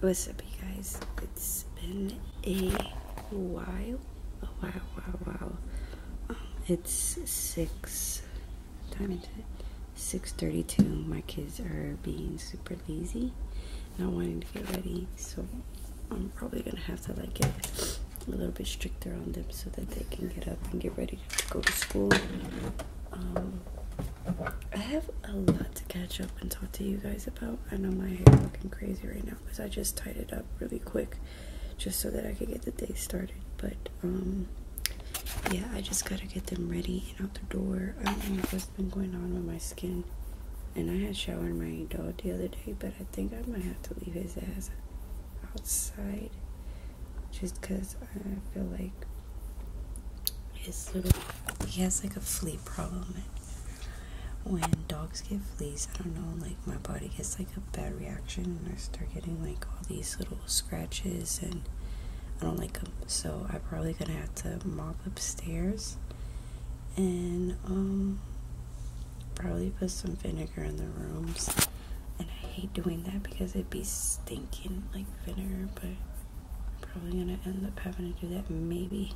What's up, you guys? It's been a while. It's 6:32. My kids are being super lazy, not wanting to get ready, so I'm probably gonna have to like get a little bit stricter on them so that they can get up and get ready to go to school. I have a lot to catch up and talk to you guys about. I know my hair is looking crazy right now because I just tied it up really quick just so that I could get the day started. But yeah, I just gotta get them ready and out the door. I don't know what's been going on with my skin, and I had showered my dog the other day, but I think I might have to leave his ass outside just because I feel like he has like a flea problem. When dogs get fleas, I don't know, like my body gets like a bad reaction and I start getting like all these little scratches and I don't like them. So I'm probably gonna have to mop upstairs and probably put some vinegar in the rooms. And I hate doing that because it'd be stinking like vinegar, but I'm probably gonna end up having to do that maybe.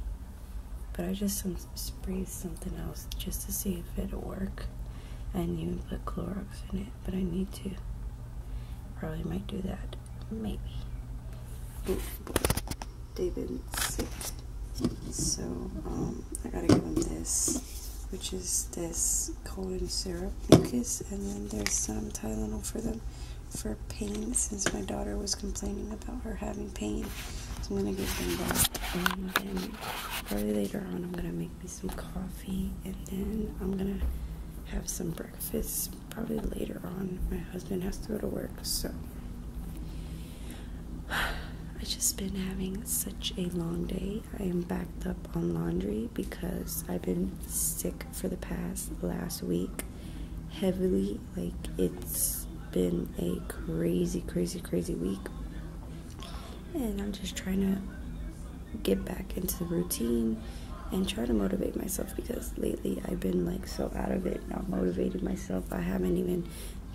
But I just sprayed something else just to see if it'll work. I didn't even put Clorox in it, but I need to. Probably might do that. Maybe. They've been sick. So, I gotta give them this, which is this colon syrup mucus, and then there's some Tylenol for them for pain, since my daughter was complaining about her having pain. So I'm gonna give them that. And then probably later on, I'm gonna make me some coffee, and then I'm gonna have some breakfast probably later on. My husband has to go to work, so I just been having such a long day. I am backed up on laundry because I've been sick for the last week heavily. Like, it's been a crazy week, and I'm just trying to get back into the routine and try to motivate myself, because lately I've been like so out of it, not motivated myself. I haven't even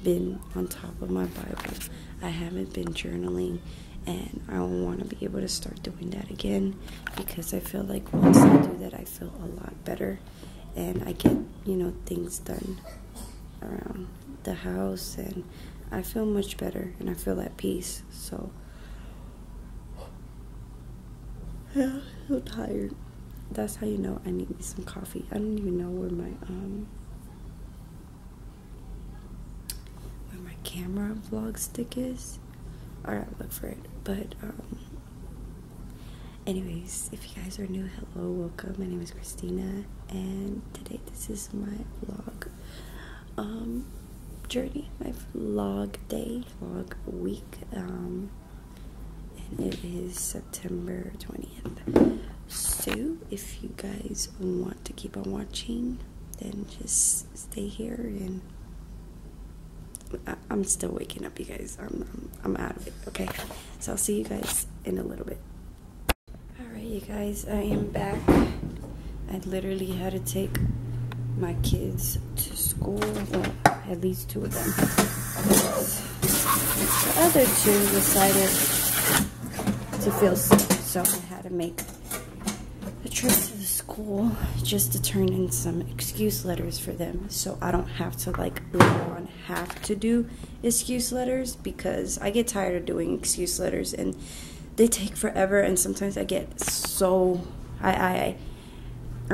been on top of my Bible. I haven't been journaling, and I want to be able to start doing that again, because I feel like once I do that, I feel a lot better and I get, things done around the house, and I feel much better and I feel at peace. So yeah, I'm so tired. That's how you know I need me some coffee. I don't even know where my camera vlog stick is. I gotta look for it. But anyways, if you guys are new, hello, welcome. My name is Christina, and today this is my vlog journey, my vlog day, vlog week, and it is September 20th. So if you guys want to keep on watching, then just stay here. And I'm still waking up, you guys. I'm out of it. Okay, so I'll see you guys in a little bit. All right, you guys, I am back. I literally had to take my kids to school, well, at least two of them. The other two decided to feel sick, so I had to make a trip to the school just to turn in some excuse letters for them, so I don't have to like later on have to do excuse letters, because I get tired of doing excuse letters and they take forever, and sometimes I get so I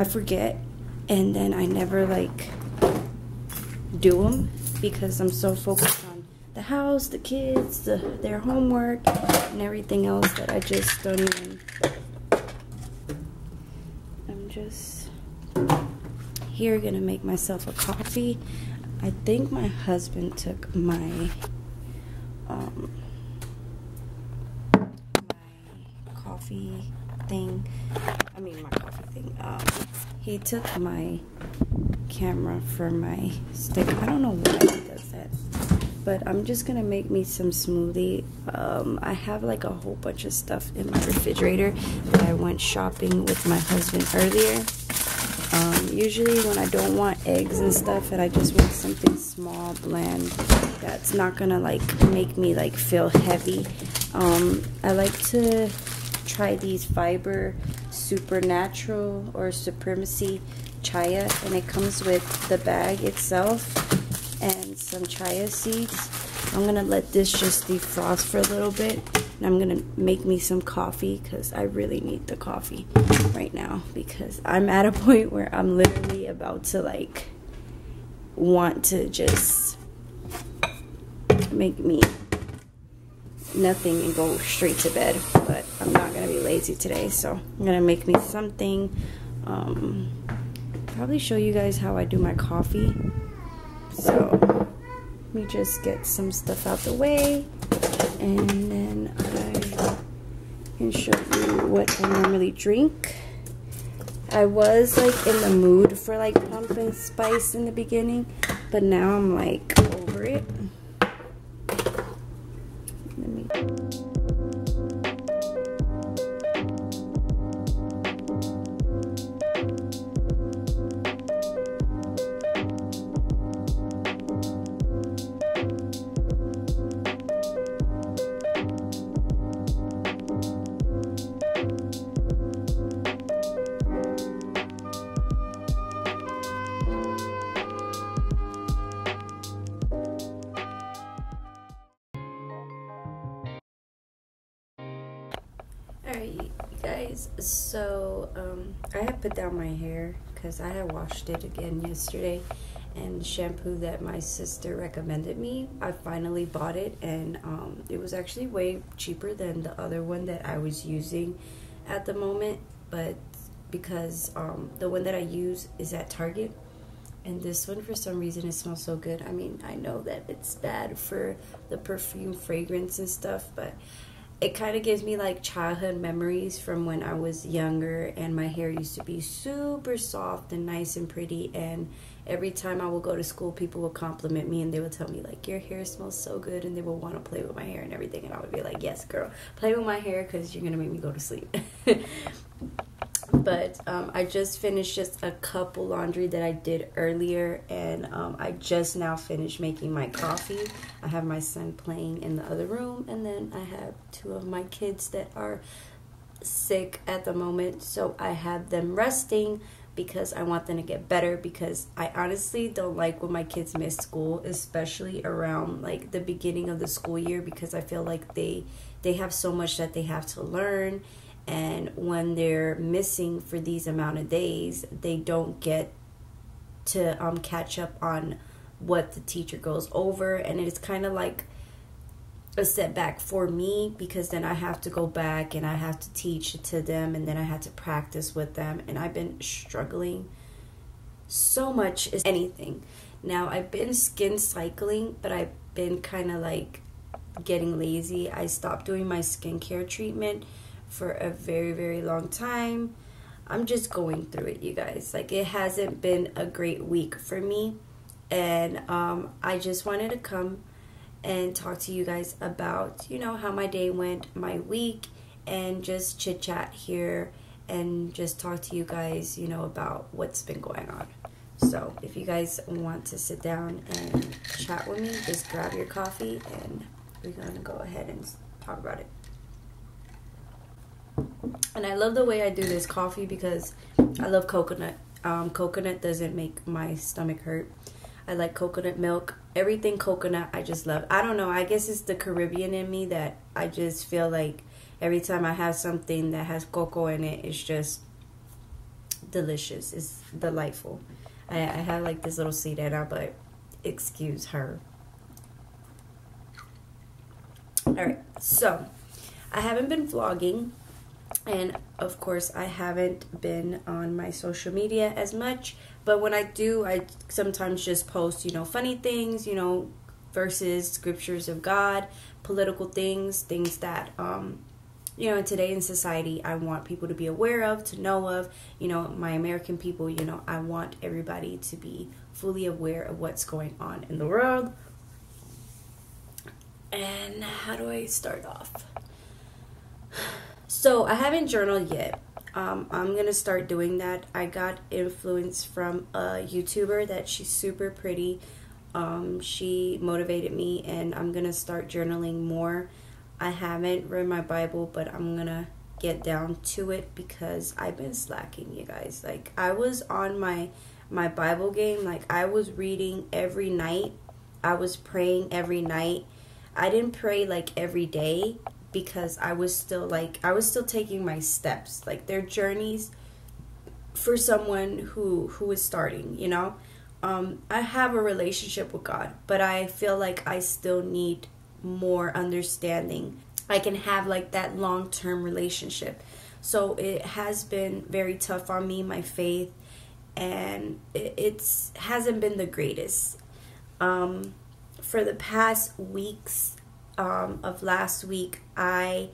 forget, and then I never like do them because I'm so focused on the house, the kids, their homework and everything else that I just don't even. I'm just here gonna make myself a coffee. I think my husband took my coffee thing. He took my camera for my stick. I don't know why he does that, but I'm just gonna make me some smoothie. I have like a whole bunch of stuff in my refrigerator that I went shopping with my husband earlier. Usually when I don't want eggs and stuff, and I just want something small, bland, that's not gonna like make me like feel heavy, I like to try these Fiber Supernatural or Supremacy Chia, and it comes with the bag itself and some chia seeds. I'm gonna let this just defrost for a little bit, and I'm gonna make me some coffee because I really need the coffee right now, because I'm at a point where I'm literally about to like want to just make me nothing and go straight to bed, but I'm not gonna be lazy today, so I'm gonna make me something. Probably show you guys how I do my coffee. So let me just get some stuff out the way, and then I can show you what I normally drink. I was like in the mood for like pumpkin spice in the beginning, but now I'm like over it. Let me Alright, you guys, so I had put down my hair because I had washed it again yesterday, and the shampoo that my sister recommended me, I finally bought it, and it was actually way cheaper than the other one that I was using at the moment, but because the one that I use is at Target, and this one for some reason it smells so good. I mean, I know that it's bad for the perfume fragrance and stuff, but it kind of gives me like childhood memories from when I was younger, and my hair used to be super soft and nice and pretty, and every time I would go to school, people would compliment me and they would tell me like, your hair smells so good, and they would want to play with my hair and everything, and I would be like, yes girl, play with my hair because you're gonna make me go to sleep. But I just finished just a couple laundry that I did earlier, and I just now finished making my coffee. I have my son playing in the other room, and then I have two of my kids that are sick at the moment, so I have them resting because I want them to get better, because I honestly don't like when my kids miss school, especially around like the beginning of the school year, because I feel like they have so much that they have to learn. And when they're missing for these amount of days, they don't get to catch up on what the teacher goes over. And it's kind of like a setback for me, because then I have to go back and I have to teach to them, and then I had to practice with them. And I've been struggling so much as anything. Now, I've been skin cycling, but I've been kind of like getting lazy. I stopped doing my skincare treatment for a very, very long time. I'm just going through it, you guys. Like, it hasn't been a great week for me, and I just wanted to come and talk to you guys about, you know, how my day went, my week, and just chit chat here and just talk to you guys, you know, about what's been going on. So if you guys want to sit down and chat with me, just grab your coffee and we're gonna go ahead and talk about it. And I love the way I do this coffee because I love coconut. Coconut doesn't make my stomach hurt. I like coconut milk. Everything coconut, I just love. I don't know. I guess it's the Caribbean in me that I just feel like every time I have something that has cocoa in it, it's just delicious. It's delightful. I have like this little seed in it, but excuse her. Alright, so I haven't been vlogging. And of course I haven't been on my social media as much, but when I do, I sometimes just post, you know, funny things, you know, verses, scriptures of God, political things that you know, today in society I want people to be aware of, to know of, you know, my American people, you know, I want everybody to be fully aware of what's going on in the world. And how do I start off? So I haven't journaled yet. I'm gonna start doing that. I got influence from a YouTuber that she's super pretty. She motivated me, and I'm gonna start journaling more. I haven't read my Bible, but I'm gonna get down to it because I've been slacking, you guys. Like, I was on my Bible game. Like, I was reading every night. I was praying every night. I didn't pray like every day because I was still taking my steps. Like, they're journeys for someone who is starting, you know. I have a relationship with God, but I feel like I still need more understanding. I can have like that long-term relationship. So it has been very tough on me, my faith, and it's hasn't been the greatest. For the past weeks of last week, I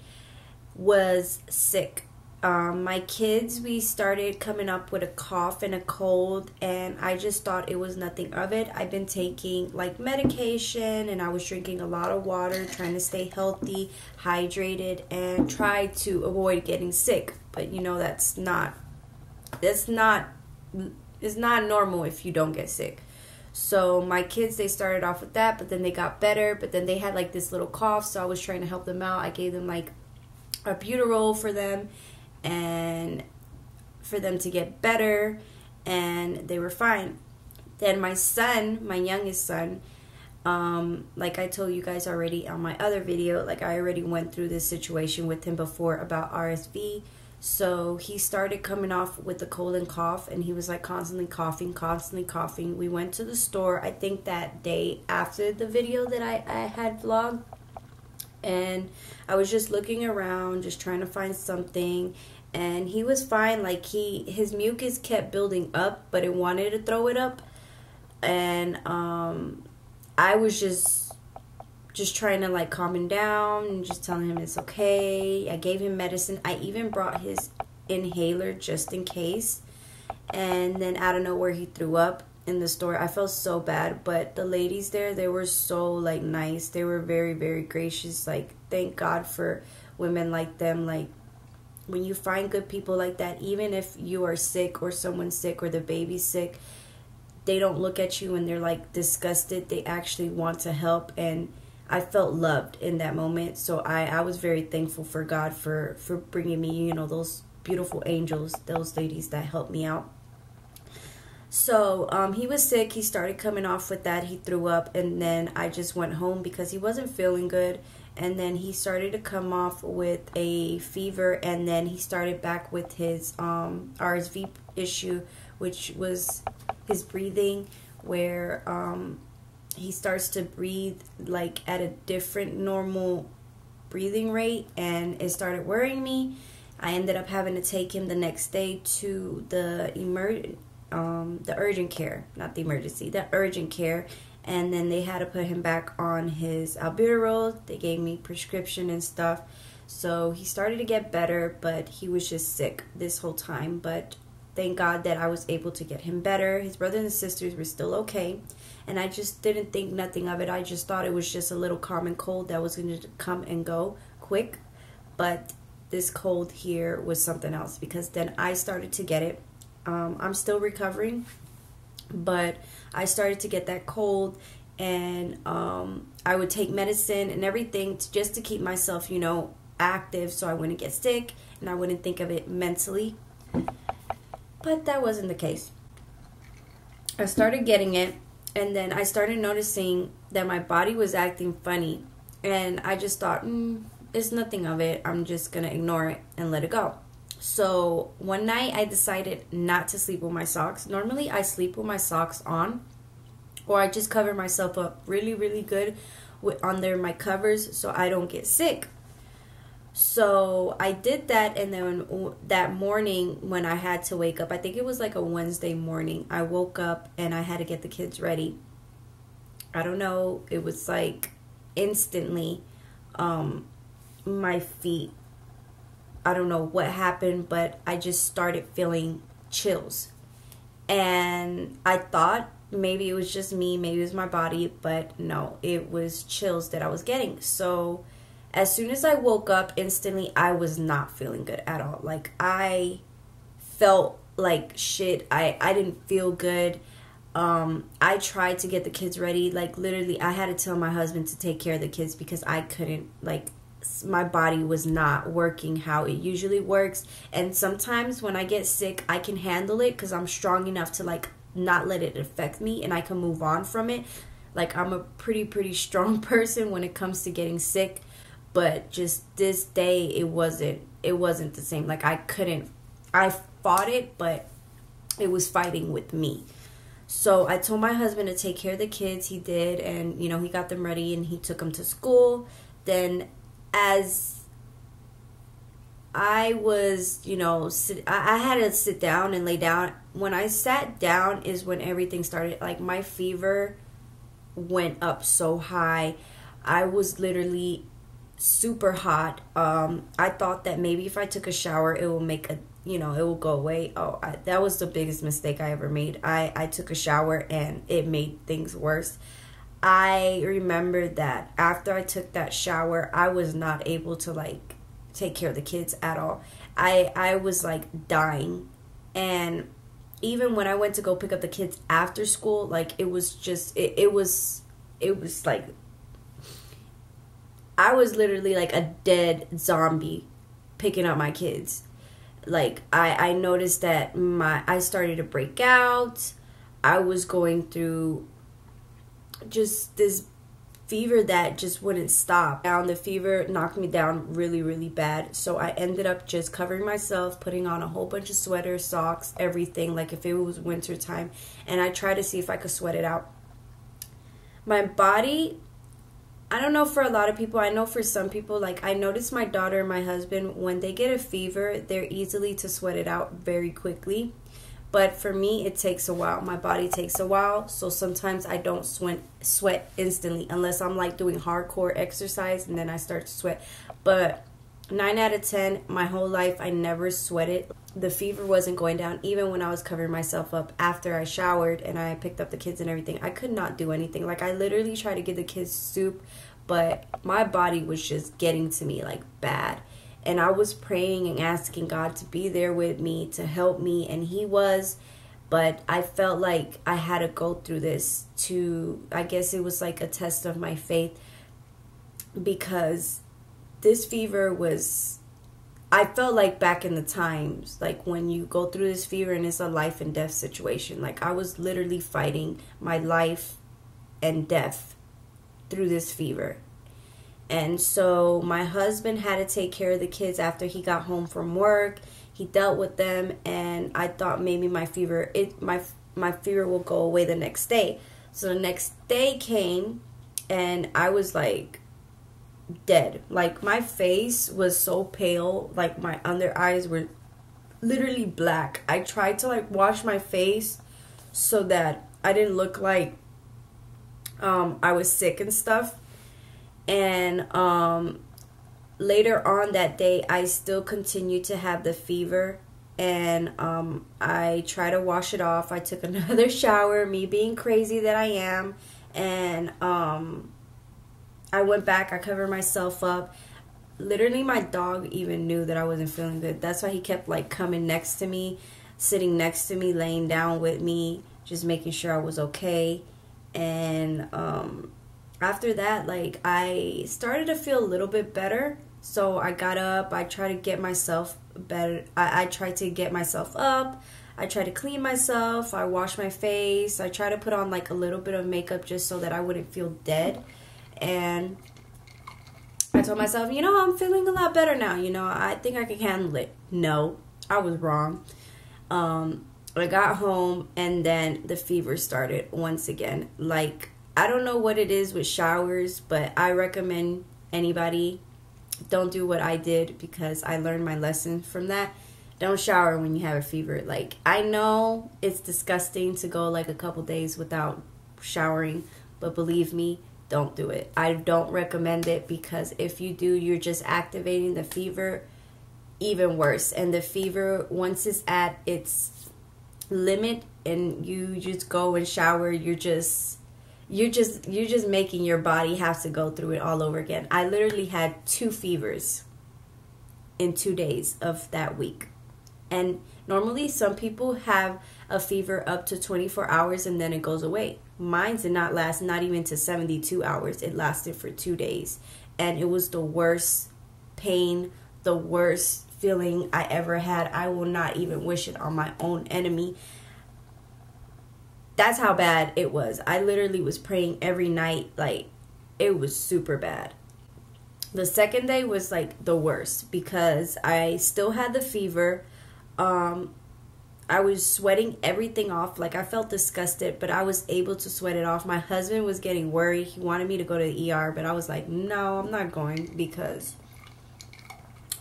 was sick. My kids, we started coming up with a cough and a cold, and I just thought it was nothing of it. I've been taking like medication, and I was drinking a lot of water, trying to stay healthy, hydrated, and try to avoid getting sick. But you know, it's not normal if you don't get sick. So my kids, they started off with that, but then they got better, but then they had like this little cough, so I was trying to help them out. I gave them like a Buterol for them, and for them to get better, and they were fine. Then my son, my youngest son, like I told you guys already on my other video, like I already went through this situation with him before about RSV. So he started coming off with the cold and cough, and he was like constantly coughing. We went to the store, I think that day after the video that I had vlogged, and I was just looking around, just trying to find something, and he was fine. Like, his mucus kept building up, but it wanted to throw it up, and I was just trying to like calm him down and just telling him it's okay. I gave him medicine. I even brought his inhaler just in case, and then out of nowhere he threw up in the store. I felt so bad, but the ladies there, they were so like nice. They were very, very gracious. Like, thank God for women like them. Like, when you find good people like that, even if you are sick or someone's sick or the baby's sick, they don't look at you and they're like disgusted. They actually want to help, and I felt loved in that moment. So I was very thankful for God for bringing me, you know, those beautiful angels, those ladies that helped me out. So he was sick. He started coming off with that. He threw up, and then I just went home because he wasn't feeling good. And then he started to come off with a fever, and then he started back with his RSV issue, which was his breathing, where he starts to breathe like at a different normal breathing rate, and it started worrying me. I ended up having to take him the next day to the urgent care, not the emergency, the urgent care, and then they had to put him back on his albuterol. They gave me prescription and stuff, so he started to get better, but he was just sick this whole time. But thank God that I was able to get him better. His brothers and sisters were still okay, and I just didn't think nothing of it. I just thought it was just a little common cold that was going to come and go quick, but this cold here was something else, because then I started to get it. I'm still recovering, but I started to get that cold, and I would take medicine and everything just to keep myself, you know, active, so I wouldn't get sick and I wouldn't think of it mentally. But that wasn't the case. I started getting it, and then I started noticing that my body was acting funny, and I just thought, it's nothing of it. I'm just gonna ignore it and let it go. So one night I decided not to sleep with my socks. Normally I sleep with my socks on, or I just cover myself up really, really good under my covers so I don't get sick. So I did that, and then that morning when I had to wake up, I think it was like a Wednesday morning, I woke up and I had to get the kids ready. I don't know, it was like instantly my feet, I don't know what happened, but I just started feeling chills. And I thought maybe it was just me, maybe it was my body, but no, it was chills that I was getting. So as soon as I woke up, instantly I was not feeling good at all. Like, I felt like shit. I didn't feel good. I tried to get the kids ready. Like, literally I had to tell my husband to take care of the kids because I couldn't like my body was not working how it usually works. And sometimes when I get sick, I can handle it because I'm strong enough to like not let it affect me, and I can move on from it. Like, I'm a pretty strong person when it comes to getting sick. But just this day, it wasn't the same. Like, I fought it, but it was fighting with me. So I told my husband to take care of the kids. He did, and you know, he got them ready and he took them to school. Then as I was, you know, I had to sit down and lay down. When I sat down is when everything started. Like, my fever went up so high. I was literally super hot. I thought that maybe if I took a shower, it will make a, you know, it will go away. That was the biggest mistake I ever made. I took a shower and it made things worse. I remember that after I took that shower, I was not able to like take care of the kids at all. I was like dying. And even when I went to go pick up the kids after school, like, it was just, it was like, I was literally like a dead zombie picking up my kids. Like, I noticed that I started to break out. I was going through just this fever that just wouldn't stop. And the fever knocked me down really bad. So I ended up just covering myself, putting on a whole bunch of sweaters, socks, everything, like if it was winter time. And I tried to see if I could sweat it out. My body, I don't know for a lot of people, I know for some people, like, I noticed my daughter and my husband, when they get a fever, they're easily to sweat it out very quickly. But for me, it takes a while. My body takes a while. So sometimes I don't sweat instantly unless I'm like doing hardcore exercise and then I start to sweat. But 9 out of 10, my whole life, I never sweated. The fever wasn't going down even when I was covering myself up after I showered and I picked up the kids and everything. I could not do anything. Like, I literally tried to give the kids soup, but my body was just getting to me like bad. And I was praying and asking God to be there with me, to help me, and He was. But I felt like I had to go through this to, I guess it was like a test of my faith, because this fever was, I felt like back in the times, like when you go through this fever and it's a life and death situation. Like, I was literally fighting my life and death through this fever. And so my husband had to take care of the kids after he got home from work. He dealt with them, and I thought maybe my fever will go away the next day. So the next day came, and I was like dead. Like, my face was so pale, like my under eyes were literally black. I tried to like wash my face so that I didn't look like I was sick and stuff. And later on that day, I still continued to have the fever, and I tried to wash it off. I took another shower, me being crazy that I am, and I went back, I covered myself up. Literally, my dog even knew that I wasn't feeling good. That's why he kept like coming next to me, sitting next to me, laying down with me, just making sure I was okay. And after that, like, I started to feel a little bit better. So I got up, I tried to get myself better. I tried to get myself up. I tried to clean myself. I washed my face. I tried to put on like a little bit of makeup just so that I wouldn't feel dead. And I told myself, you know, I'm feeling a lot better now. You know, I think I can handle it. No, I was wrong. I got home, and then the fever started once again. Like, I don't know what it is with showers, but I recommend anybody don't do what I did, because I learned my lesson from that. Don't shower when you have a fever. Like, I know it's disgusting to go like a couple days without showering, but believe me, don't do it. I don't recommend it, because if you do, you're just activating the fever even worse. And the fever, once it's at its limit and you just go and shower, you're just making your body have to go through it all over again. I literally had 2 fevers in 2 days of that week. And normally some people have a fever up to 24 hours and then it goes away. Mine did not last, not even to 72 hours. It lasted for 2 days. And it was the worst pain, the worst feeling I ever had. I will not even wish it on my own enemy. That's how bad it was. I literally was praying every night. Like, it was super bad. The second day was like the worst because I still had the fever. I was sweating everything off. Like, I felt disgusted, but I was able to sweat it off. My husband was getting worried. He wanted me to go to the ER, but I was like, no, I'm not going because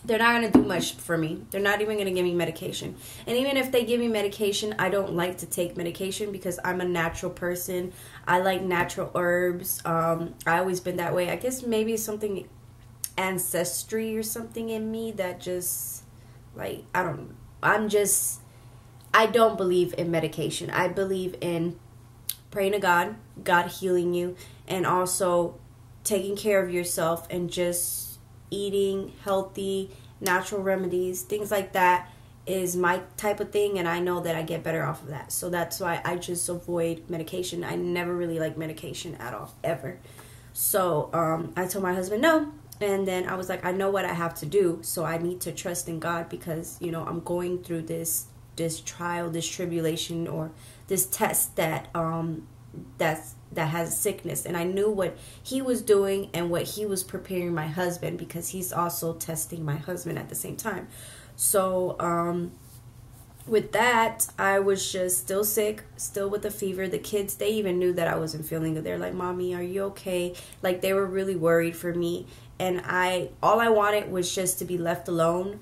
they're not going to do much for me. They're not even going to give me medication. And even if they give me medication, I don't like to take medication because I'm a natural person. I like natural herbs. I always been that way. I guess maybe something ancestry or something in me that just, like, I don't believe in medication. I believe in praying to God, God healing you, and also taking care of yourself and just eating healthy, natural remedies, things like that is my type of thing, and I know that I get better off of that. So that's why I just avoid medication. I never really like medication at all, ever. So I told my husband no, and then I was like, I know what I have to do, so I need to trust in God because, you know, I'm going through this trial, this tribulation, or this test that has sickness. And I knew what he was doing and what he was preparing my husband, because he's also testing my husband at the same time. So with that, I was just still sick, still with a fever. The kids, they even knew that I wasn't feeling good. They're like, Mommy, are you okay? Like, they were really worried for me. And all I wanted was just to be left alone,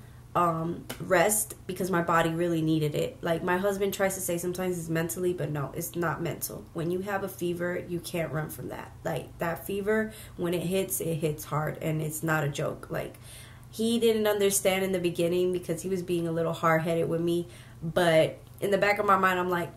rest, because my body really needed it. Like, my husband tries to say sometimes it's mentally, but no, it's not mental. When you have a fever, you can't run from that. Like, that fever, when it hits hard, and it's not a joke. Like, he didn't understand in the beginning because he was being a little hard-headed with me, but in the back of my mind, I'm like,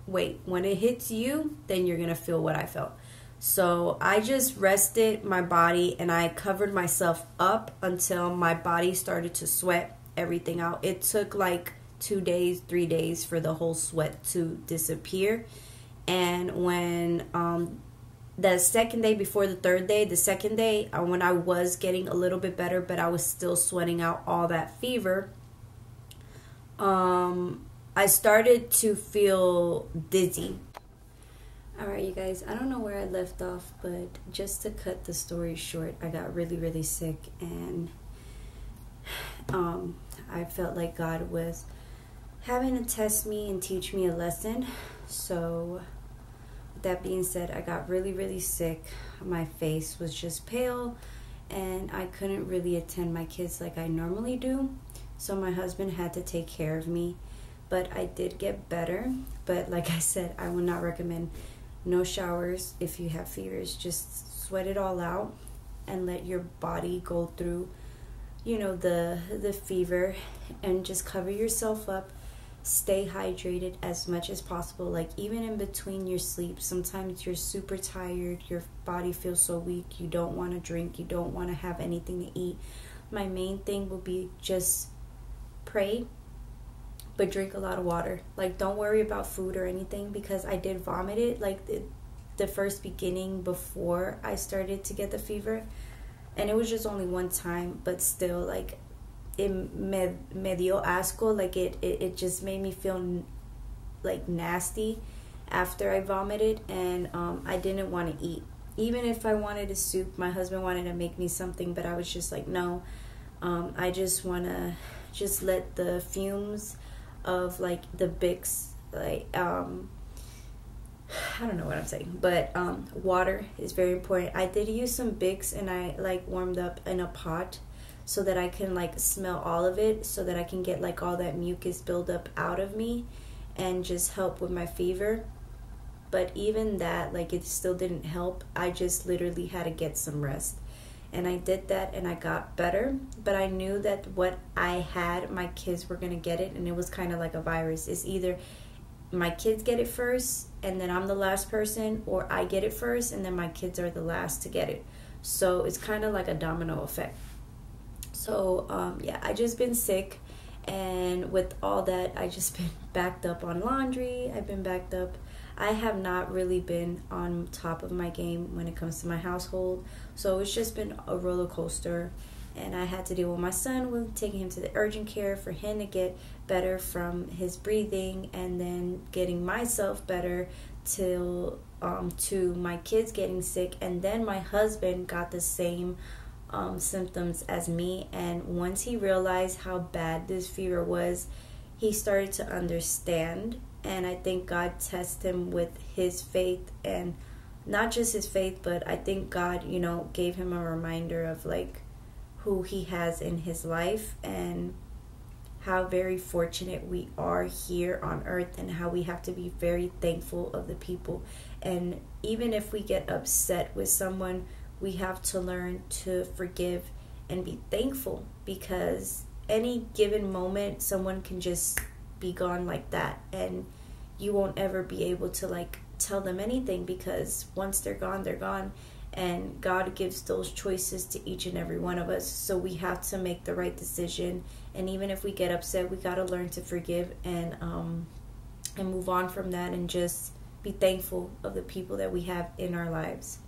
wait, when it hits you, then you're gonna feel what I felt. So I just rested my body and I covered myself up until my body started to sweat everything out. It took like 2 days, 3 days for the whole sweat to disappear. And when the second day before the third day, the second day when I was getting a little bit better, but I was still sweating out all that fever, I started to feel dizzy. Alright, you guys, I don't know where I left off, but just to cut the story short, I got really, really sick, and I felt like God was having to test me and teach me a lesson. So, with that being said, I got really, really sick. My face was just pale, and I couldn't really attend my kids like I normally do. So my husband had to take care of me, but I did get better. But like I said, I would not recommend no showers if you have fevers. Just sweat it all out and let your body go through, you know, the fever, and just cover yourself up. Stay hydrated as much as possible. Like, even in between your sleep, sometimes you're super tired, your body feels so weak, you don't want to drink, you don't want to have anything to eat. My main thing will be just pray, but drink a lot of water. Like, don't worry about food or anything, because I did vomit it like the first beginning before I started to get the fever, and it was just only one time, but still, like, it me dio asco. Like, it just made me feel like nasty after I vomited, and I didn't want to eat. Even if I wanted a soup, my husband wanted to make me something, but I was just like, no, I just want to just let the fumes of, like, the Bix, like, I don't know what I'm saying, but water is very important. I did use some Bix, and I, like, warmed up in a pot so that I can, like, smell all of it, so that I can get, like, all that mucus buildup out of me and just help with my fever. But even that, like, it still didn't help. I just literally had to get some rest. And I did that, and I got better. But I knew that what I had, my kids were going to get it, and it was kind of like a virus. It's either my kids get it first, and then I'm the last person, or I get it first, and then my kids are the last to get it. So it's kind of like a domino effect. So, yeah, I just been sick. And with all that, I just been backed up on laundry. I've been backed up. I have not really been on top of my game when it comes to my household. So it's just been a roller coaster. and I had to deal with my son with taking him to the urgent care for him to get better from his breathing, and then getting myself better to my kids getting sick. And then my husband got the same symptoms as me, and once he realized how bad this fever was, he started to understand. And I think God tested him with his faith, and not just his faith, but I think God, gave him a reminder of like who he has in his life, and how very fortunate we are here on earth, and how we have to be very thankful of the people. And even if we get upset with someone, we have to learn to forgive and be thankful, because any given moment someone can just be gone like that, and you won't ever be able to like tell them anything, because once they're gone, they're gone. And God gives those choices to each and every one of us, so we have to make the right decision. And even if we get upset, we got to learn to forgive and move on from that, and just be thankful of the people that we have in our lives.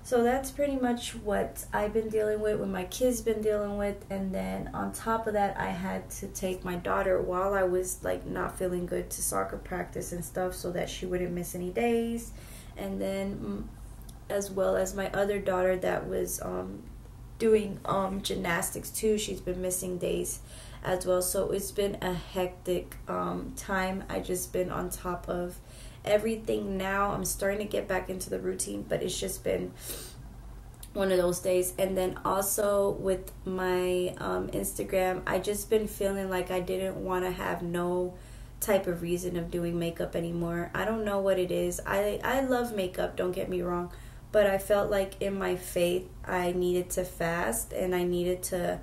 So that's pretty much what I've been dealing with, what my kids been dealing with. And then on top of that, I had to take my daughter while I was like not feeling good to soccer practice and stuff, so that she wouldn't miss any days. And then as well as my other daughter that was doing gymnastics too, she's been missing days as well. So it's been a hectic time. I just been on top of everything now. I'm starting to get back into the routine, but it's just been one of those days. And then also with my Instagram, I just been feeling like I didn't want to have no type of reason of doing makeup anymore. I don't know what it is. I love makeup, don't get me wrong, but I felt like in my faith I needed to fast, and I needed to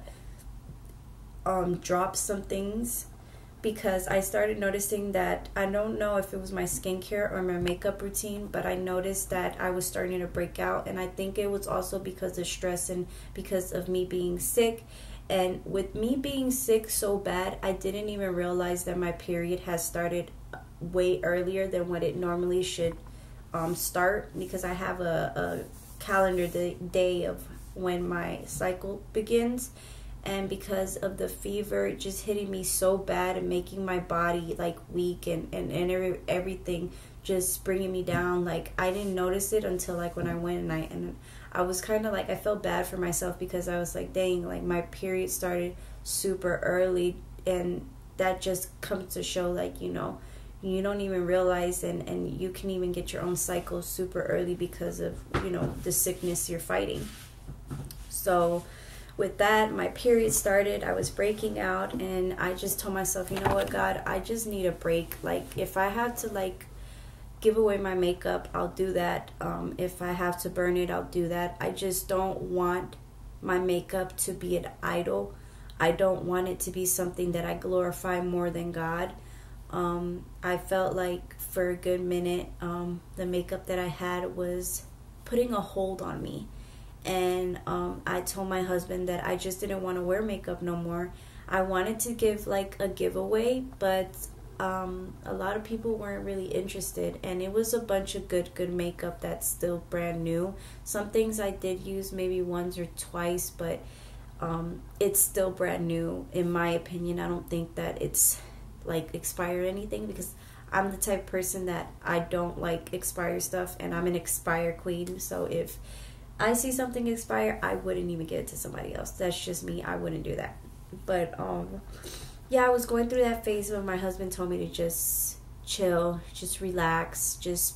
drop some things, because I started noticing that, I don't know if it was my skincare or my makeup routine, but I noticed that I was starting to break out. And I think it was also because of stress and because of me being sick. And with me being sick so bad, I didn't even realize that my period has started way earlier than what it normally should start, because I have a calendar day of when my cycle begins. And because of the fever just hitting me so bad and making my body like weak and everything just bringing me down, like I didn't notice it until like when I went, and I was kind of like, I felt bad for myself, because I was like, dang, like my period started super early. And that just comes to show like, you don't even realize, and you can even get your own cycle super early because of, the sickness you're fighting. So with that, my period started, I was breaking out, and I just told myself, you know what, God, I just need a break. Like, if I have to, like, give away my makeup, I'll do that. If I have to burn it, I'll do that. I just don't want my makeup to be an idol. I don't want it to be something that I glorify more than God. I felt like for a good minute, the makeup that I had was putting a hold on me. And I told my husband that I just didn't want to wear makeup no more. I wanted to give like a giveaway, but a lot of people weren't really interested, and it was a bunch of good makeup that's still brand new. Some things I did use maybe once or twice, but it's still brand new in my opinion. I don't think that it's like expired or anything, because I'm the type of person that I don't like expired stuff, and I'm an expire queen. So if I see something expire, I wouldn't even give it to somebody else. That's just me. I wouldn't do that. But yeah, I was going through that phase where my husband told me to just chill, just relax, just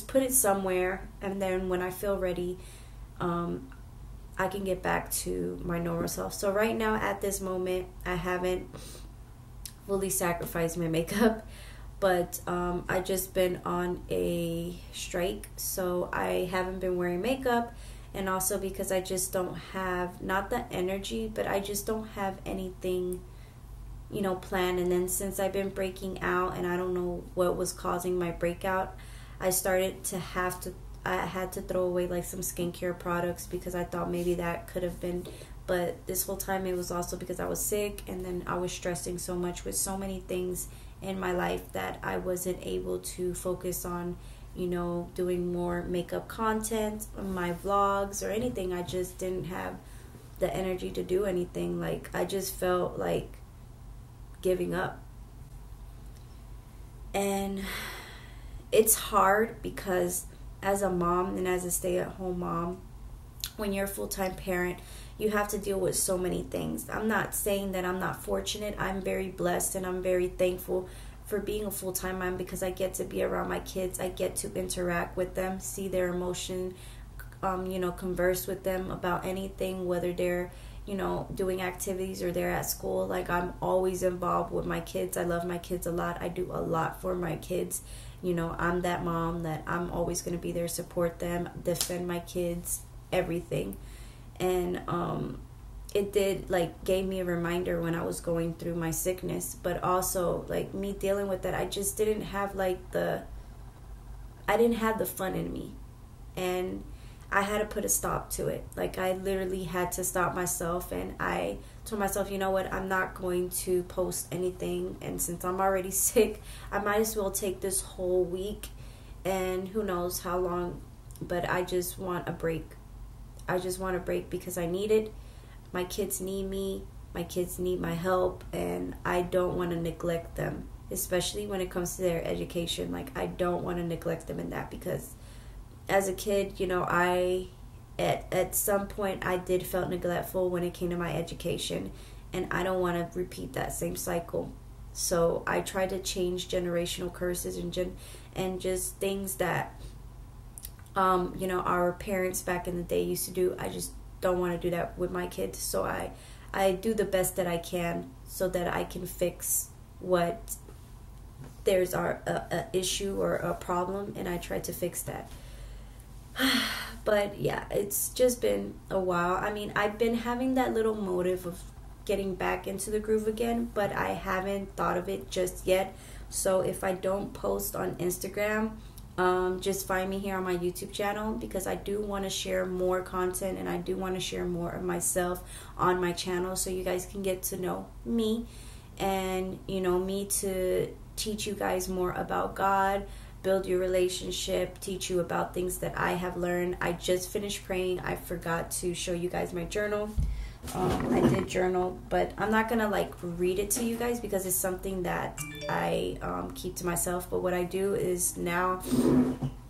put it somewhere, and then when I feel ready, I can get back to my normal self. So right now, at this moment, I haven't fully sacrificed my makeup, but I just been on a strike, so I haven't been wearing makeup. And also because I just don't have, not the energy, but I just don't have anything, planned. And then since I've been breaking out, and I don't know what was causing my breakout, I had to throw away like some skincare products, because I thought maybe that could have been. But this whole time it was also because I was sick, and then I was stressing so much with so many things in my life that I wasn't able to focus on, doing more makeup content, my vlogs or anything. I just didn't have the energy to do anything. Like, I just felt like giving up. And it's hard because as a mom and as a stay-at-home mom, when you're a full-time parent, you have to deal with so many things. I'm not saying that I'm not fortunate. I'm very blessed and I'm very thankful for being a full-time mom because I get to be around my kids. I get to interact with them, see their emotion, converse with them about anything, whether they're, doing activities or they're at school. Like, I'm always involved with my kids. I love my kids a lot. I do a lot for my kids. I'm that mom that I'm always going to be there, support them, defend my kids, everything. And it did, gave me a reminder when I was going through my sickness, but also, me dealing with that, I just didn't have, I didn't have the fun in me. And I had to put a stop to it. I literally had to stop myself, and I told myself, you know what, I'm not going to post anything, and since I'm already sick, I might as well take this whole week, and who knows how long, but I just want a break. I just want a break because I need it. My kids need me. My kids need my help, and I don't want to neglect them, especially when it comes to their education. I don't want to neglect them in that because as a kid, I at some point I did felt neglectful when it came to my education, and I don't want to repeat that same cycle. So I try to change generational curses and just things that our parents back in the day used to do. I just don't want to do that with my kids. So I do the best that I can so that I can fix what there's a issue or a problem, and I try to fix that. But yeah, it's just been a while. I mean, I've been having that little motive of getting back into the groove again, but I haven't thought of it just yet. So if I don't post on Instagram, just find me here on my YouTube channel, because I do want to share more content and I do want to share more of myself on my channel so you guys can get to know me and me to teach you guys more about God, build your relationship, teach you about things that I have learned. I just finished praying. I forgot to show you guys my journal. I did journal, but I'm not gonna read it to you guys because it's something that I keep to myself. But what I do is now,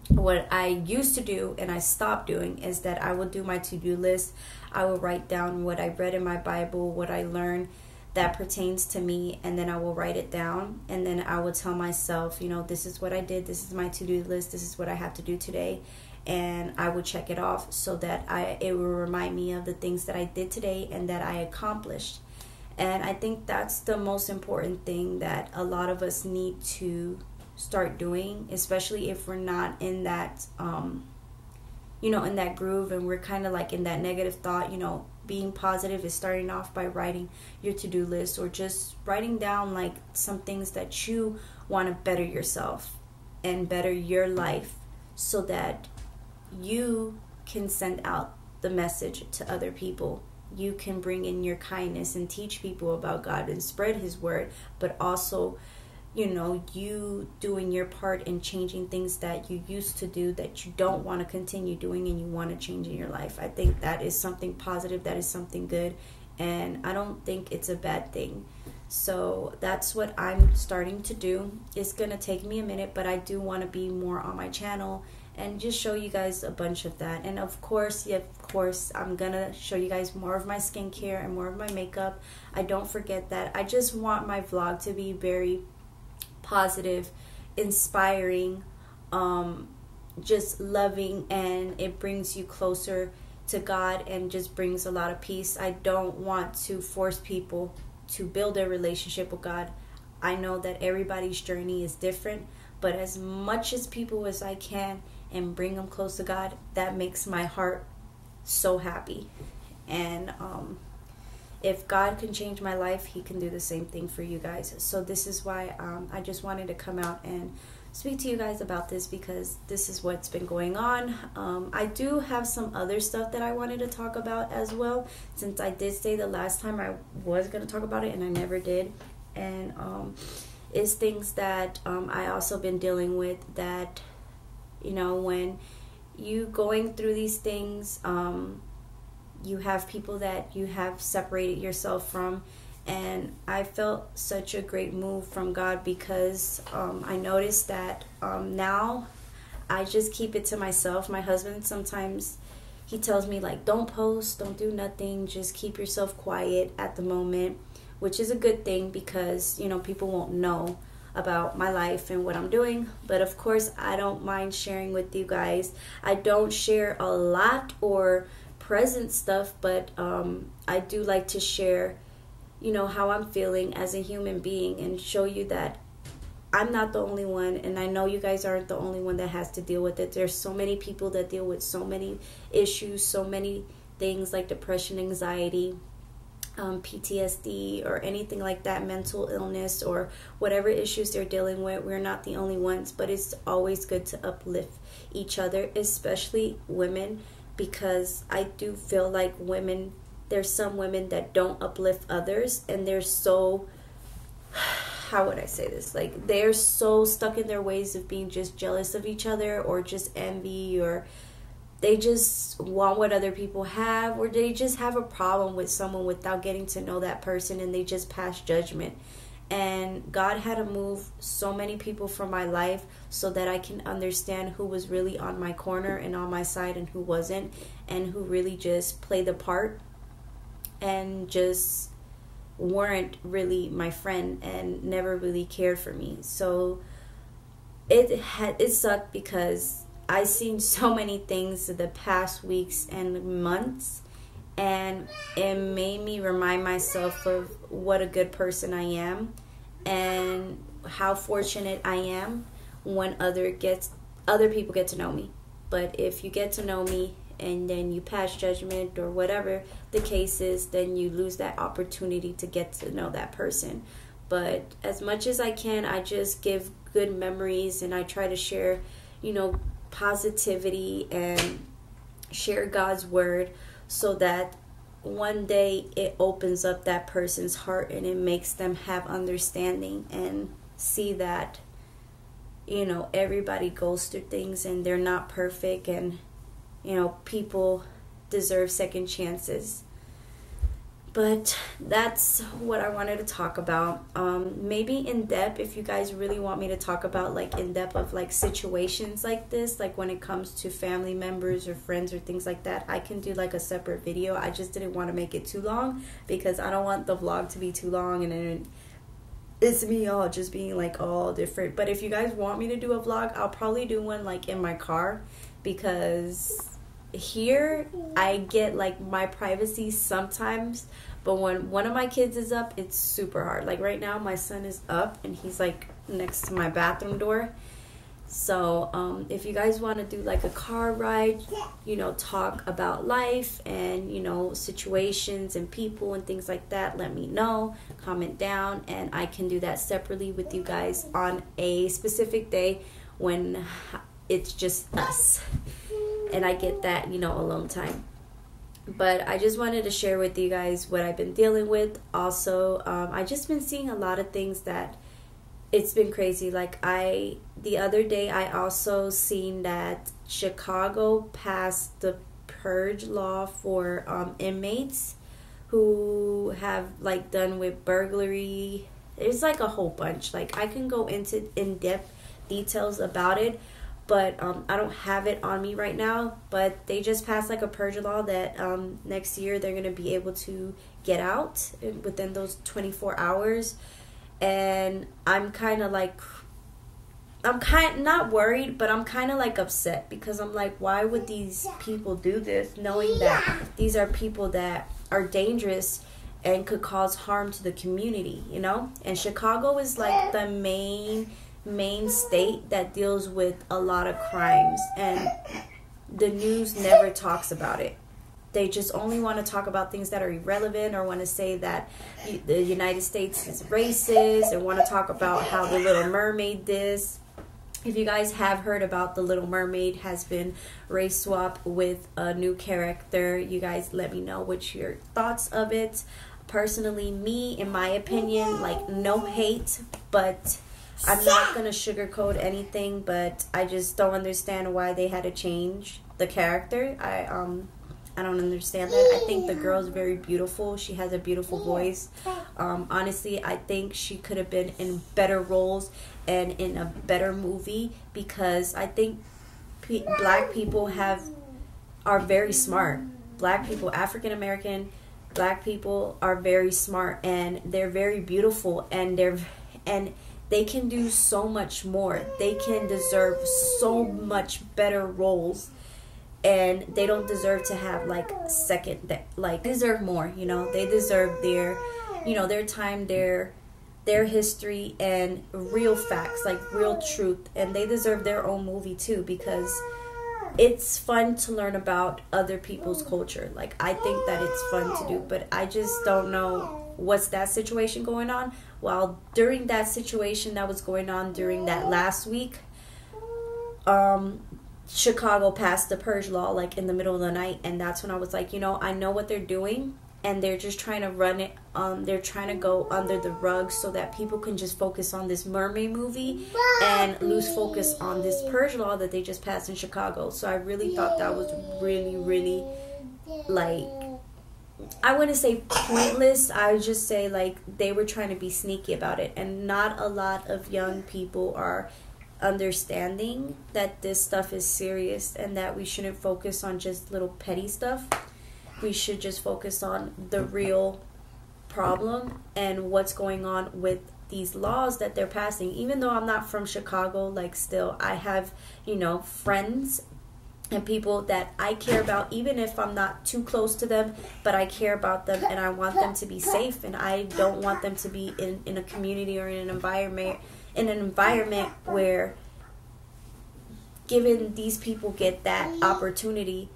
what I used to do and I stopped doing is that I will do my to-do list. I will write down what I read in my Bible, what I learned that pertains to me, and then I will write it down, and then I will tell myself, this is what I did, this is my to-do list, this is what I have to do today, and I will check it off so that it will remind me of the things that I did today and that I accomplished. And I think that's the most important thing that a lot of us need to start doing, especially if we're not in that in that groove and we're kind of in that negative thought. Being positive is starting off by writing your to-do list, or just writing down some things that you want to better yourself and better your life so that you can send out the message to other people. You can bring in your kindness and teach people about God and spread His word, but also you doing your part in changing things that you used to do that you don't want to continue doing and you want to change in your life. I think that is something positive, that is something good, and I don't think it's a bad thing. So that's what I'm starting to do. It's going to take me a minute, but I do want to be more on my channel and just show you guys a bunch of that. And of course, I'm going to show you guys more of my skincare and more of my makeup. I don't forget that. I just want my vlog to be very positive, inspiring, just loving, and it brings you closer to God and just brings a lot of peace. I don't want to force people to build a relationship with God. I know that everybody's journey is different, but as much as people as I can and bring them close to God, that makes my heart so happy. And if God can change my life, He can do the same thing for you guys. So this is why I just wanted to come out and speak to you guys about this, because this is what's been going on. I do have some other stuff that I wanted to talk about as well, since I did say the last time I was going to talk about it and I never did. And it's things that I also been dealing with, that when you going through these things, you have people that you have separated yourself from. And I felt such a great move from God because I noticed that now I just keep it to myself. My husband sometimes, he tells me, like, don't post, don't do nothing, just keep yourself quiet at the moment, which is a good thing because, you know, people won't know about my life and what I'm doing. But of course, I don't mind sharing with you guys. I don't share a lot or present stuff, but I do like to share, you know, how I'm feeling as a human being and show you that I'm not the only one, and I know you guys aren't the only one that has to deal with it. There's so many people that deal with so many issues, so many things like depression, anxiety, PTSD, or anything like that, mental illness, or whatever issues they're dealing with. We're not the only ones, but it's always good to uplift each other, especially women, because I do feel like women, there's some women that don't uplift others, and they're so, how would I say this? Like, they're so stuck in their ways of being just jealous of each other, or just envy, or they just want what other people have, or they just have a problem with someone without getting to know that person, and they just pass judgment. And God had to move so many people from my life so that I can understand who was really on my corner and on my side and who wasn't, and who really just played the part and just weren't really my friend and never really cared for me. So it sucked because I seen so many things the past weeks and months, and it made me remind myself of what a good person I am and how fortunate I am when other people get to know me. But if you get to know me and then you pass judgment or whatever the case is, then you lose that opportunity to get to know that person. But as much as I can, I just give good memories, and I try to share, you know, positivity and share God's word so that one day it opens up that person's heart and it makes them have understanding and see that, you know, everybody goes through things and they're not perfect, and, you know, people deserve second chances. But that's what I wanted to talk about. Maybe in depth, if you guys really want me to talk about, like, in depth of, like, situations like this, like when it comes to family members or friends or things like that, I can do, like, a separate video. I just didn't want to make it too long because I don't want the vlog to be too long and then it's me all just being, like, all different. But if you guys want me to do a vlog, I'll probably do one, like, in my car, because here I get, like, my privacy sometimes, but when one of my kids is up, it's super hard. Like right now, my son is up and he's, like, next to my bathroom door. So if you guys want to do, like, a car ride, you know, talk about life and, you know, situations and people and things like that, let me know, comment down, and I can do that separately with you guys on a specific day when it's just us and I get that, you know, alone time. But I just wanted to share with you guys what I've been dealing with. Also, I just been seeing a lot of things that it's been crazy. Like, the other day I also seen that Chicago passed the purge law for inmates who have, like, done with burglary. There's, like, a whole bunch. Like, I can go into in-depth details about it, but I don't have it on me right now. But they just passed, like, a purge law that next year they're going to be able to get out within those 24 hours. And I'm kind of like, not worried, but I'm kind of, like, upset, because I'm like, why would these people do this knowing that these are people that are dangerous and could cause harm to the community, you know? And Chicago is, like, the main state that deals with a lot of crimes, and the news never talks about it. They just only want to talk about things that are irrelevant, or want to say that the United States is racist, or want to talk about how the Little Mermaid this. If you guys have heard about the Little Mermaid has been race swapped with a new character, you guys let me know what's your thoughts of it. Personally, me, in my opinion, like, no hate, but I'm not going to sugarcoat anything, but I just don't understand why they had to change the character. I don't understand that. I think the girl's very beautiful. She has a beautiful voice. Honestly, I think she could have been in better roles and in a better movie, because I think black people are very smart. Black people, African American black people are very smart, and they're very beautiful, and they can do so much more. They can deserve so much better roles, and they don't deserve to have like deserve more, you know. They deserve their, you know, their time, their history, and real facts, like real truth. And they deserve their own movie too, because it's fun to learn about other people's culture. Like, I think that it's fun to do, but I just don't know what's that situation going on. Well, during that situation that was going on during that last week, Chicago passed the purge law like in the middle of the night, and that's when I was like, you know, I know what they're doing, and they're just trying to run it. They're trying to go under the rug so that people can just focus on this mermaid movie and lose focus on this purge law that they just passed in Chicago. So I really thought that was really, really, like, I wouldn't say pointless. I would just say like they were trying to be sneaky about it, and not a lot of young people are understanding that this stuff is serious and that we shouldn't focus on just little petty stuff. We should just focus on the real problem and what's going on with these laws that they're passing. Even though I'm not from Chicago, like, still I have, you know, friends and people that I care about, even if I'm not too close to them, but I care about them, and I want them to be safe, and I don't want them to be in a community or in an environment where, given these people get that opportunity,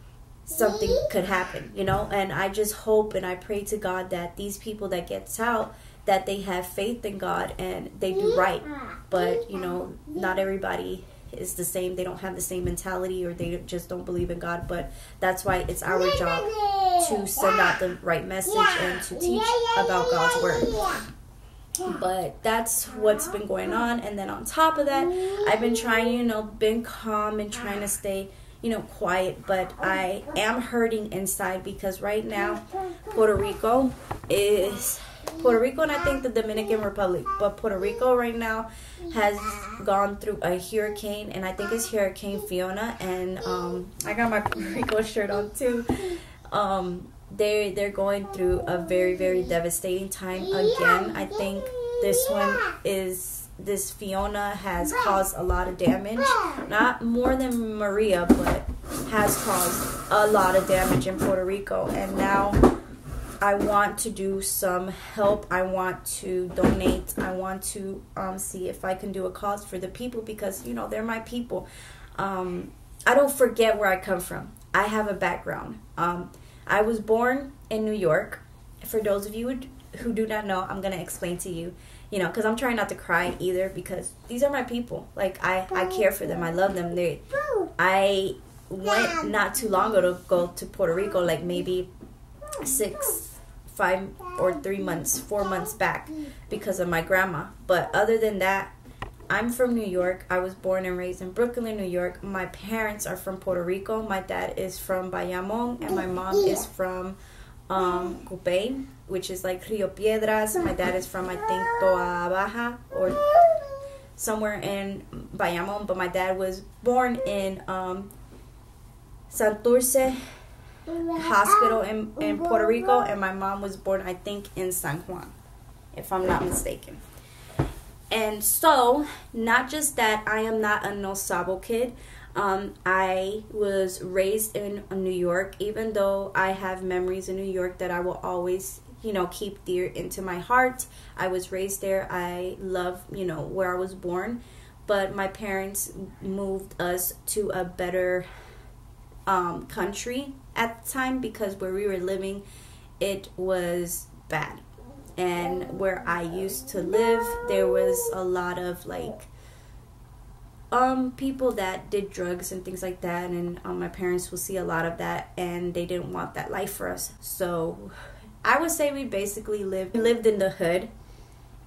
something could happen, you know. And I just hope and I pray to God that these people that gets out, that they have faith in God and they do right. But, you know, not everybody is the same. They don't have the same mentality, or they just don't believe in God. But that's why it's our job to send out the right message and to teach about God's word. But that's what's been going on. And then on top of that, I've been trying, you know, been calm and trying to stay, you know, quiet, but I am hurting inside, because right now Puerto Rico and I think the Dominican Republic, but Puerto Rico right now has gone through a hurricane, and I think it's Hurricane Fiona, and I got my Puerto Rico shirt on too. They're going through a very, very devastating time again. I think this Fiona has caused a lot of damage. Not more than Maria, but has caused a lot of damage in Puerto Rico. And now I want to do some help. I want to donate. I want to see if I can do a cause for the people, because, you know, they're my people. I don't forget where I come from. I have a background. I was born in New York. For those of you who do not know, I'm going to explain to you, you know, because I'm trying not to cry either, because these are my people. Like, I care for them. I love them. I went not too long ago to go to Puerto Rico, like maybe 4 months back, because of my grandma. But other than that, I'm from New York. I was born and raised in Brooklyn, New York. My parents are from Puerto Rico. My dad is from Bayamón, and my mom is from Cupey, which is like Rio Piedras. My dad is from, I think, Toa Baja, or somewhere in Bayamón, but my dad was born in Santurce Hospital in Puerto Rico, and my mom was born, I think, in San Juan, if I'm not mistaken. And so, not just that, I am not a No Sabo kid. I was raised in New York, even though I have memories in New York that I will always, you know, keep dear into my heart. I was raised there. I love, you know, where I was born. But my parents moved us to a better country at the time, because where we were living, it was bad. And where I used to live, there was a lot of like people that did drugs and things like that, and my parents will see a lot of that, and they didn't want that life for us. So I would say we basically lived in the hood,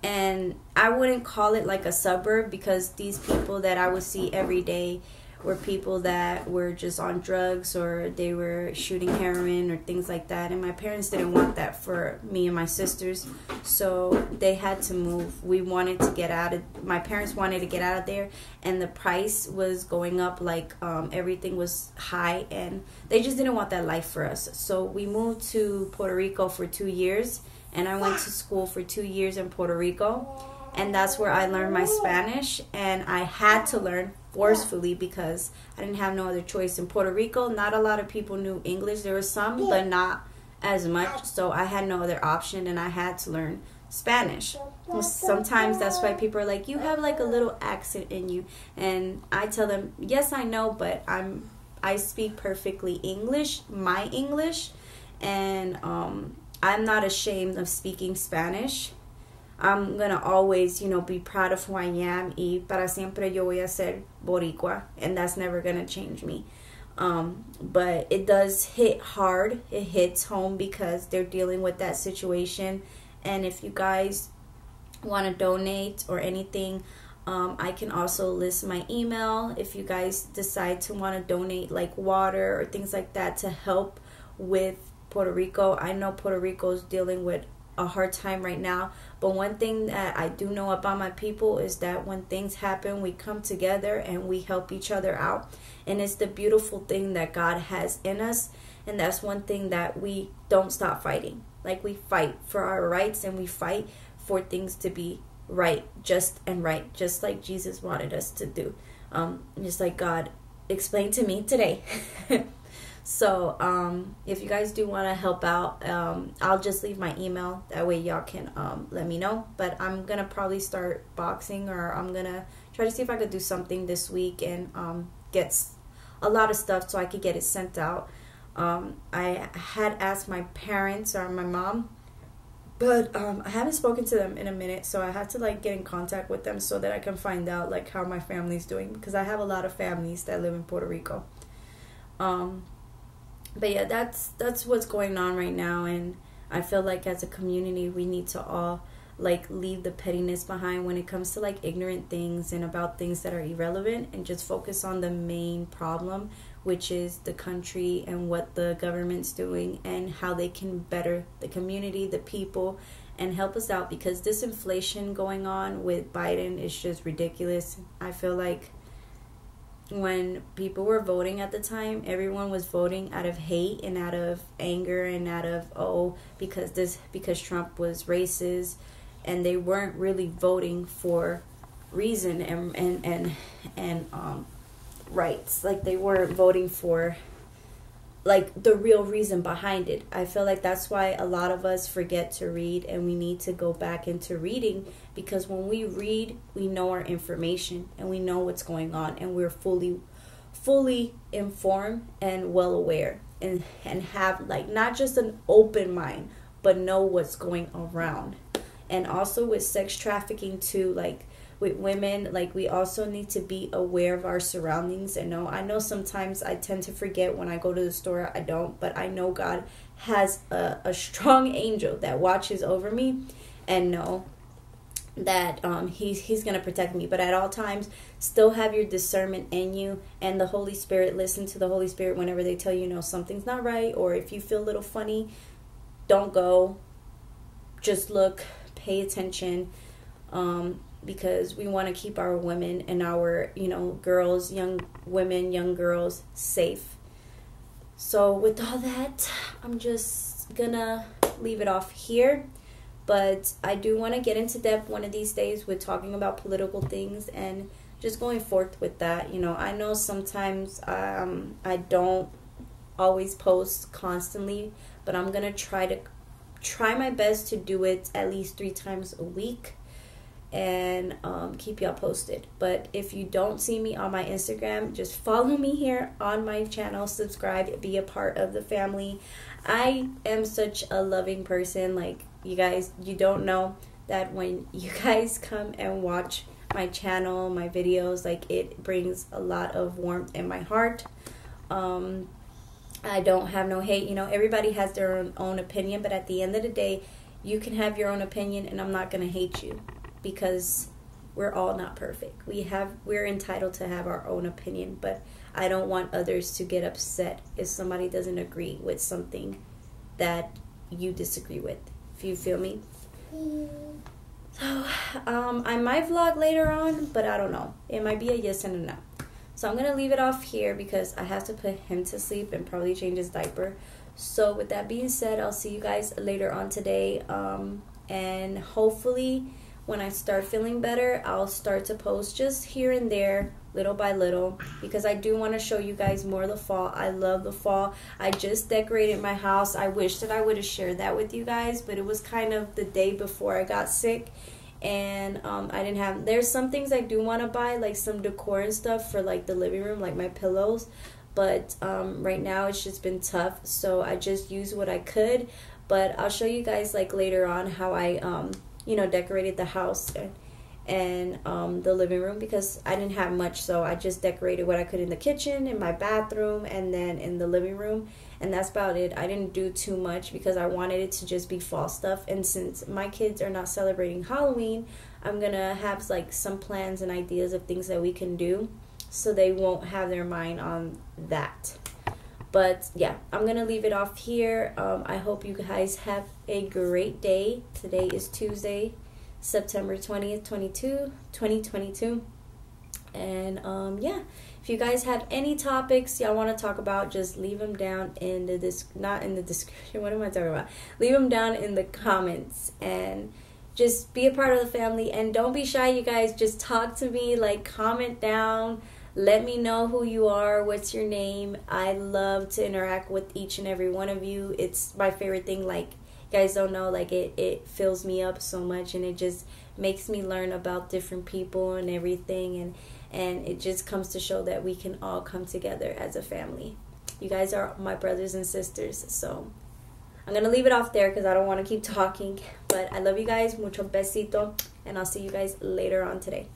and I wouldn't call it like a suburb, because these people that I would see every day were people that were just on drugs, or they were shooting heroin or things like that. And my parents didn't want that for me and my sisters, so they had to move. We wanted to get out of, my parents wanted to get out of there, and the price was going up, like everything was high, and they just didn't want that life for us. So we moved to Puerto Rico for 2 years, and I went to school for 2 years in Puerto Rico. And that's where I learned my Spanish, and I had to learn forcefully because I didn't have no other choice. In Puerto Rico, not a lot of people knew English. There were some, but not as much. So I had no other option, and I had to learn Spanish. Sometimes that's why people are like, you have like a little accent in you. And I tell them, yes, I know, but I speak perfectly English, my English. And I'm not ashamed of speaking Spanish. I'm going to always, be proud of who I am, y para siempre yo voy a ser boricua, and that's never going to change me. But it does hit hard. It hits home because they're dealing with that situation. And if you guys want to donate or anything, I can also list my email if you guys decide to want to donate like water or things like that to help with Puerto Rico. I know Puerto Rico is dealing with a hard time right now, but one thing that I do know about my people is that when things happen, we come together and we help each other out. And it's the beautiful thing that God has in us, and that's one thing that we don't stop fighting. Like, we fight for our rights, and we fight for things to be right, just like Jesus wanted us to do, just like God explained to me today. So if you guys do want to help out, I'll just leave my email. That way y'all can let me know. But I'm going to probably start boxing, or I'm going to try to see if I could do something this week and get a lot of stuff so I could get it sent out. I had asked my parents or my mom, but I haven't spoken to them in a minute. So I have to like get in contact with them so that I can find out like how my family's doing, because I have a lot of families that live in Puerto Rico. But yeah, that's what's going on right now, and I feel like as a community we need to all like leave the pettiness behind when it comes to like ignorant things and about things that are irrelevant, and just focus on the main problem, which is the country and what the government's doing and how they can better the community, the people, and help us out, because this inflation going on with Biden is just ridiculous. I feel like when people were voting at the time, everyone was voting out of hate and out of anger and out of because Trump was racist, and they weren't really voting for reason and rights. Like, they weren't voting for like the real reason behind it. I feel like that's why a lot of us forget to read, and we need to go back into reading, because when we read, we know our information and we know what's going on, and we're fully informed and well aware, and have like not just an open mind, but know what's going around. And also with sex trafficking too, like with women, like we also need to be aware of our surroundings. And I know sometimes I tend to forget when I go to the store. I don't, but I know God has a strong angel that watches over me, and know that he's gonna protect me. But at all times, still have your discernment in you, and the Holy Spirit. Listen to the Holy Spirit whenever they tell you something's not right, or if you feel a little funny, don't go. Just look, pay attention. Because we want to keep our women and our, girls, young women, young girls safe. So with all that, I'm just gonna leave it off here. But I do want to get into depth one of these days with talking about political things and just going forth with that. I know sometimes I don't always post constantly, but I'm gonna try my best to do it at least 3 times a week, and keep y'all posted. But if you don't see me on my Instagram, just follow me here on my channel, subscribe, be a part of the family. I am such a loving person. Like, you guys, you don't know that when you guys come and watch my channel, my videos, like, it brings a lot of warmth in my heart. I don't have no hate. Everybody has their own opinion, but at the end of the day, you can have your own opinion, and I'm not going to hate you, because we're all not perfect. We're entitled to have our own opinion, but I don't want others to get upset if somebody doesn't agree with something that you disagree with. If you feel me? So, I might vlog later on, but I don't know. It might be a yes and a no. So I'm going to leave it off here because I have to put him to sleep and probably change his diaper. So with that being said, I'll see you guys later on today. And hopefully when I start feeling better, I'll start to post just here and there, little by little, because I do want to show you guys more of the fall. I love the fall. I just decorated my house. I wish that I would have shared that with you guys, but it was kind of the day before I got sick. And I didn't have, there's some things I do want to buy, like some decor and stuff for like the living room, like my pillows, but right now it's just been tough, so I just used what I could. But I'll show you guys like later on how I you know, decorated the house and the living room, because I didn't have much, so I just decorated what I could in the kitchen, in my bathroom, and then in the living room, and that's about it. I didn't do too much because I wanted it to just be fall stuff, and since my kids are not celebrating Halloween, I'm gonna have like some plans and ideas of things that we can do so they won't have their mind on that. But yeah, I'm gonna leave it off here. I hope you guys have a great day. Today is Tuesday, September 20th, 2022. And yeah, if you guys have any topics y'all want to talk about, just leave them down in the not in the description. What am I talking about? Leave them down in the comments, and just be a part of the family. And don't be shy, you guys. Just talk to me. Like, comment down. Let me know who you are. What's your name? I love to interact with each and every one of you. It's my favorite thing. Like, you guys don't know, like it fills me up so much, and it just makes me learn about different people and everything, and it just comes to show that we can all come together as a family. You guys are my brothers and sisters. So I'm gonna leave it off there because I don't want to keep talking, but I love you guys. Mucho besito, and I'll see you guys later on today.